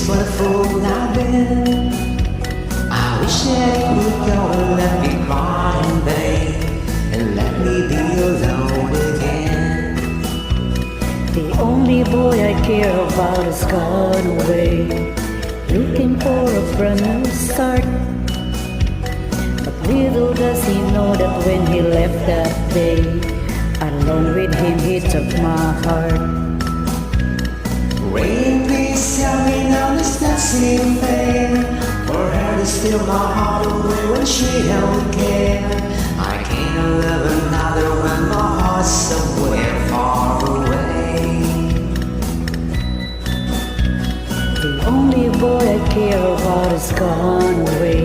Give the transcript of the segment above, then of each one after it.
what a fool I've been. I wish that you would go and let me cry in vain, and let me be alone again. The only boy I care about has gone away, looking for a brand new start. But little does he know that when he left that day, along with him he took my heart. Rain, please tell me now this not seem fair, for her to steal my heart away when she don't care. I can't love another when my heart's somewhere far away. The only boy I care about has gone away,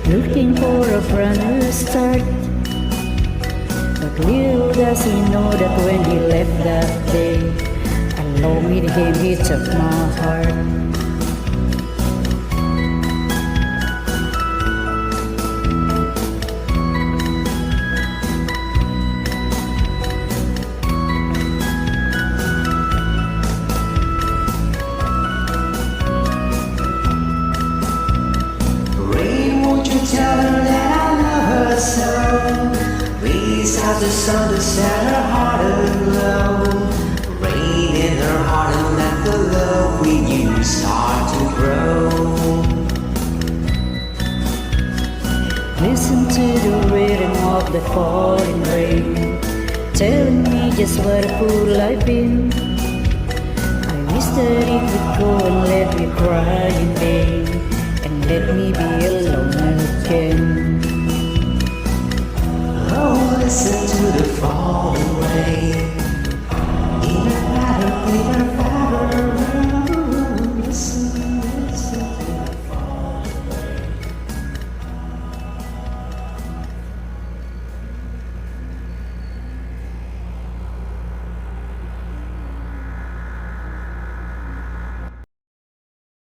looking for a brand new start. But little does he know that when he left that day, along with him he took my heart. Rain, won't you tell her that I love her so? Please ask the sun to set her heart aglow. Rain in her heart and let the love we knew start to grow. Listen to the rhythm of the falling rain, telling me just what a fool I've been. I wish that it would go and let me cry in vain, and let me be alone again. Oh, listen to the falling